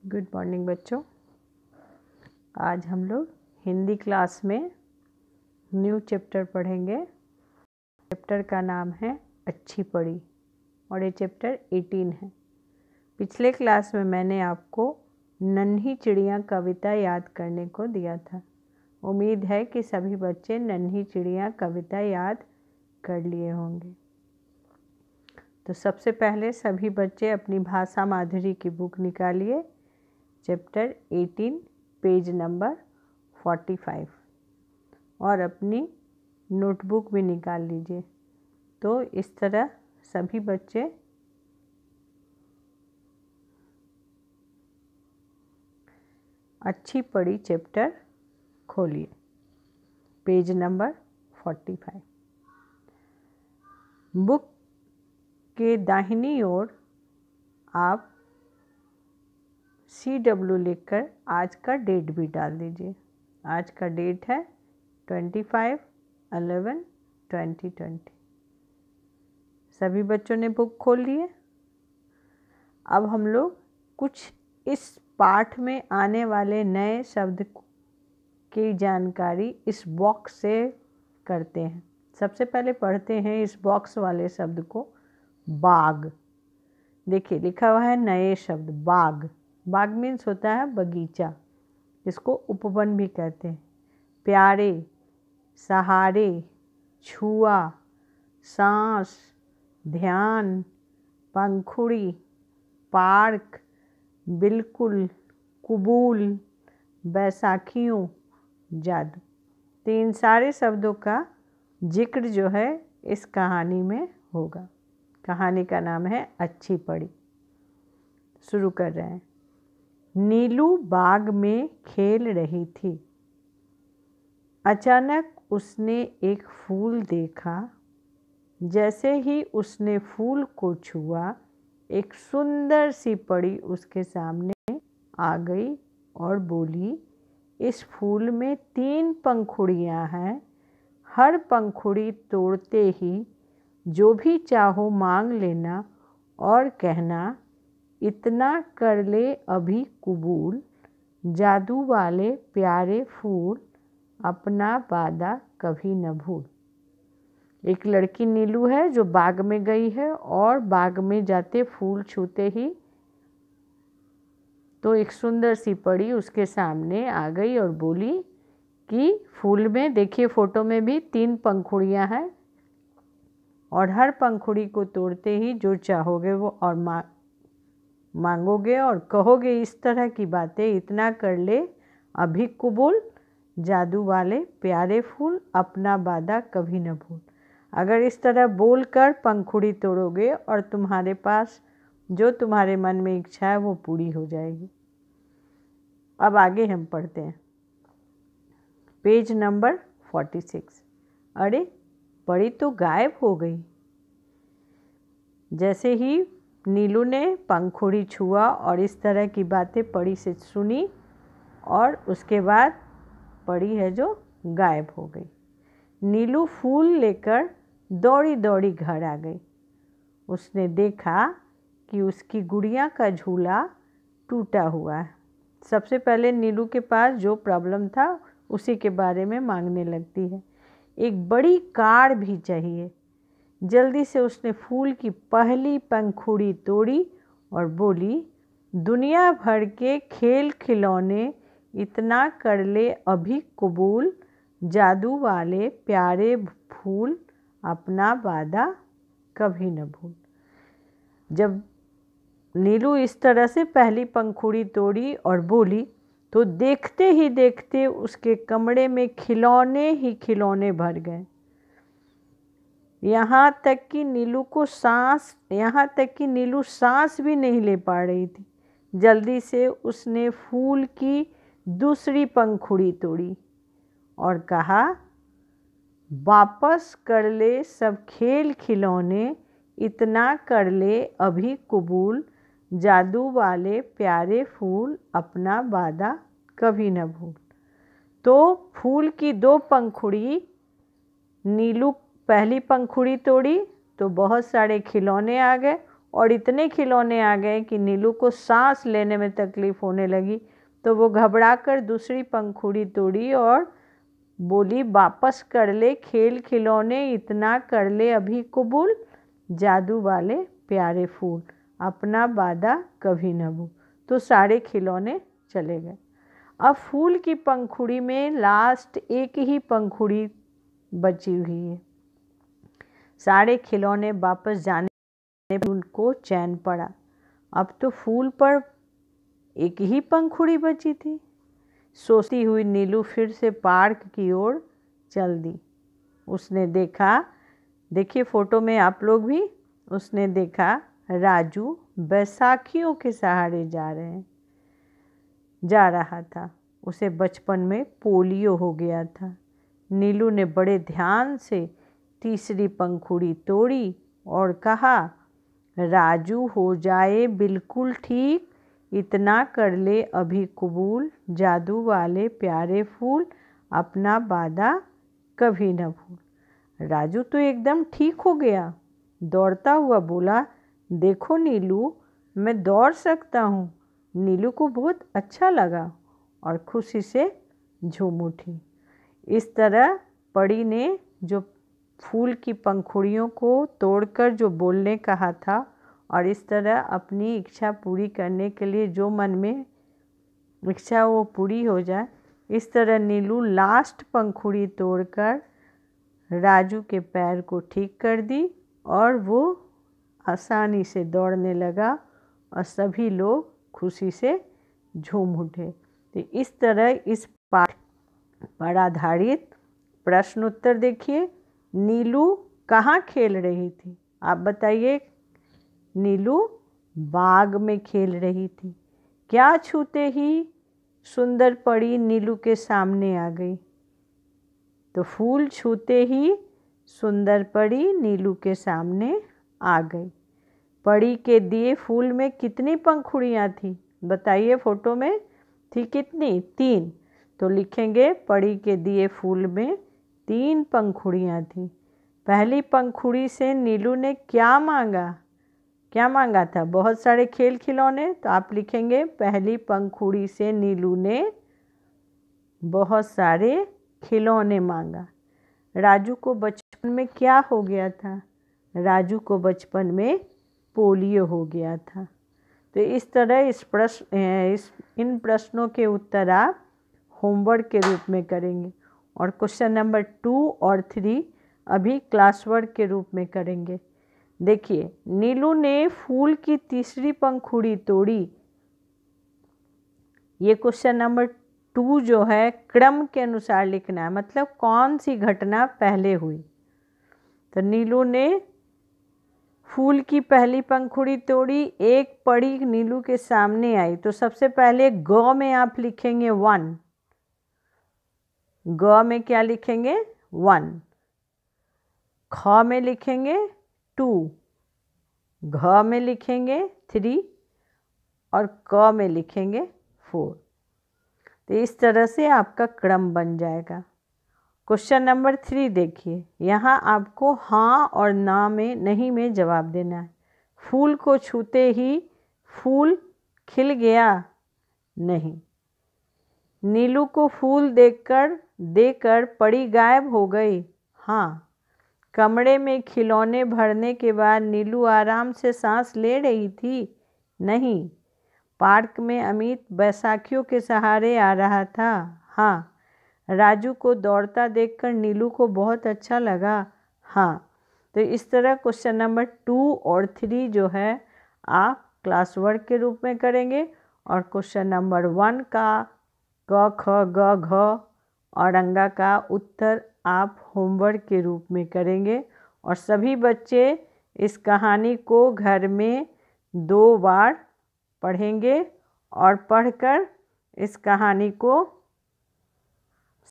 Good morning बच्चों। आज हम लोग हिंदी क्लास में न्यू चैप्टर पढ़ेंगे। चैप्टर का नाम है अच्छी पढ़ी और ये चैप्टर 18 है। पिछले क्लास में मैंने आपको नन्ही चिड़िया कविता याद करने को दिया था। उम्मीद है कि सभी बच्चे नन्ही चिड़िया कविता याद कर लिए होंगे। तो सबसे पहले सभी बच्चे अपनी भाषा माधुरी की बुक निकालिए, चैप्टर 18 पेज नंबर 45 और अपनी नोटबुक भी निकाल लीजिए। तो इस तरह सभी बच्चे अच्छी पढ़ी चैप्टर खोलिए, पेज नंबर 45। बुक के दाहिनी ओर आप CW लिखकर आज का डेट भी डाल दीजिए। आज का डेट है 25/11/2020। सभी बच्चों ने बुक खोल लिए। अब हम लोग कुछ इस पाठ में आने वाले नए शब्द की जानकारी इस बॉक्स से करते हैं। सबसे पहले पढ़ते हैं इस बॉक्स वाले शब्द को, बाग। देखिए लिखा हुआ है नए शब्द बाग। बाग मीन्स होता है बगीचा, इसको उपवन भी कहते हैं। प्यारे, सहारे, छुआ, सांस, ध्यान, पंखुड़ी, पार्क, बिल्कुल, कुबूल, बैसाखियों, जादू। तो इन सारे शब्दों का जिक्र जो है इस कहानी में होगा। कहानी का नाम है अच्छी पढ़ी। शुरू कर रहे हैं। नीलू बाग में खेल रही थी। अचानक उसने एक फूल देखा। जैसे ही उसने फूल को छुआ, एक सुंदर सी परी उसके सामने आ गई और बोली, इस फूल में 3 पंखुड़ियाँ हैं। हर पंखुड़ी तोड़ते ही जो भी चाहो मांग लेना और कहना, इतना कर ले अभी कुबूल, जादू वाले प्यारे फूल, अपना वादा कभी न भूल। एक लड़की नीलू है जो बाग में गई है और बाग में जाते फूल छूते ही तो एक सुंदर सी परी उसके सामने आ गई और बोली कि फूल में देखिए, फोटो में भी 3 पंखुड़ियाँ हैं और हर पंखुड़ी को तोड़ते ही जो चाहोगे वो और मांगोगे और कहोगे इस तरह की बातें, इतना कर ले अभी कुबूल, जादू वाले प्यारे फूल, अपना वादा कभी न भूल। अगर इस तरह बोलकर पंखुड़ी तोड़ोगे और तुम्हारे पास जो तुम्हारे मन में इच्छा है वो पूरी हो जाएगी। अब आगे हम पढ़ते हैं, पेज नंबर 46। अरे परी तो गायब हो गई। जैसे ही नीलू ने पंखुड़ी छुआ और इस तरह की बातें परी से सुनी और उसके बाद परी है जो गायब हो गई। नीलू फूल लेकर दौड़ी दौड़ी घर आ गई। उसने देखा कि उसकी गुड़िया का झूला टूटा हुआ है। सबसे पहले नीलू के पास जो प्रॉब्लम था उसी के बारे में मांगने लगती है। एक बड़ी कार भी चाहिए। जल्दी से उसने फूल की पहली पंखुड़ी तोड़ी और बोली, दुनिया भर के खेल खिलौने, इतना कर ले अभी कुबूल, जादू वाले प्यारे फूल, अपना वादा कभी न भूल। जब नीलू इस तरह से पहली पंखुड़ी तोड़ी और बोली तो देखते ही देखते उसके कमरे में खिलौने ही खिलौने भर गए। यहाँ तक कि नीलू सांस भी नहीं ले पा रही थी। जल्दी से उसने फूल की दूसरी पंखुड़ी तोड़ी और कहा, वापस कर ले सब खेल खिलौने, इतना कर ले अभी कुबूल, जादू वाले प्यारे फूल, अपना वादा कभी न भूल। तो फूल की 2 पंखुड़ी, नीलू पहली पंखुड़ी तोड़ी तो बहुत सारे खिलौने आ गए और इतने खिलौने आ गए कि नीलू को सांस लेने में तकलीफ होने लगी। तो वो घबराकर दूसरी पंखुड़ी तोड़ी और बोली, वापस कर ले खेल खिलौने, इतना कर ले अभी कबूल, जादू वाले प्यारे फूल, अपना वादा कभी न भूल। तो सारे खिलौने चले गए। अब फूल की पंखुड़ी में लास्ट एक ही पंखुड़ी बची हुई है। सारे खिलौने वापस जाने पर उनको चैन पड़ा। अब तो फूल पर एक ही पंखुड़ी बची थी। सोचती हुई नीलू फिर से पार्क की ओर चल दी। उसने देखा, देखिए फोटो में आप लोग भी, उसने देखा राजू बैसाखियों के सहारे जा रहा था। उसे बचपन में पोलियो हो गया था। नीलू ने बड़े ध्यान से तीसरी पंखुड़ी तोड़ी और कहा, राजू हो जाए बिल्कुल ठीक, इतना कर ले अभी कबूल, जादू वाले प्यारे फूल, अपना वादा कभी न भूल। राजू तो एकदम ठीक हो गया। दौड़ता हुआ बोला, देखो नीलू, मैं दौड़ सकता हूँ। नीलू को बहुत अच्छा लगा और खुशी से झूम उठी। इस तरह परी ने जो फूल की पंखुड़ियों को तोड़कर जो बोलने कहा था और इस तरह अपनी इच्छा पूरी करने के लिए जो मन में इच्छा वो पूरी हो जाए, इस तरह नीलू लास्ट पंखुड़ी तोड़कर राजू के पैर को ठीक कर दी और वो आसानी से दौड़ने लगा और सभी लोग खुशी से झूम उठे। तो इस तरह इस पाठ पर आधारित प्रश्न उत्तर देखिए। नीलू कहाँ खेल रही थी? आप बताइए। नीलू बाग में खेल रही थी। क्या छूते ही सुंदर परी नीलू के सामने आ गई? तो फूल छूते ही सुंदर परी नीलू के सामने आ गई। परी के दिए फूल में कितनी पंखुड़ियाँ थी? बताइए फोटो में थी कितनी? 3। तो लिखेंगे परी के दिए फूल में 3 पंखुड़ियाँ थी। पहली पंखुड़ी से नीलू ने क्या मांगा? क्या मांगा था? बहुत सारे खेल खिलौने। तो आप लिखेंगे पहली पंखुड़ी से नीलू ने बहुत सारे खिलौने मांगा। राजू को बचपन में क्या हो गया था? राजू को बचपन में पोलियो हो गया था। तो इस तरह इन प्रश्नों के उत्तर आप होमवर्क के रूप में करेंगे और क्वेश्चन नंबर 2 और 3 अभी क्लास वर्क के रूप में करेंगे। देखिए, नीलू ने फूल की तीसरी पंखुड़ी तोड़ी। ये क्वेश्चन नंबर 2 जो है क्रम के अनुसार लिखना है, मतलब कौन सी घटना पहले हुई। तो नीलू ने फूल की पहली पंखुड़ी तोड़ी, एक परी नीलू के सामने आई। तो सबसे पहले ग में आप लिखेंगे 1। ग में क्या लिखेंगे? 1। ख में लिखेंगे 2। घ में लिखेंगे 3 और क में लिखेंगे 4। तो इस तरह से आपका क्रम बन जाएगा। क्वेश्चन नंबर 3 देखिए, यहाँ आपको हाँ और ना में नहीं में जवाब देना है। फूल को छूते ही फूल खिल गया? नहीं। नीलू को फूल देकर परी गायब हो गई? हाँ। कमरे में खिलौने भरने के बाद नीलू आराम से सांस ले रही थी? नहीं। पार्क में अमित बैसाखियों के सहारे आ रहा था? हाँ। राजू को दौड़ता देखकर नीलू को बहुत अच्छा लगा? हाँ। तो इस तरह क्वेश्चन नंबर 2 और 3 जो है आप क्लास वर्क के रूप में करेंगे और क्वेश्चन नंबर 1 का क ख ग घ और अंगा का उत्तर आप होमवर्क के रूप में करेंगे। और सभी बच्चे इस कहानी को घर में 2 बार पढ़ेंगे और पढ़कर इस कहानी को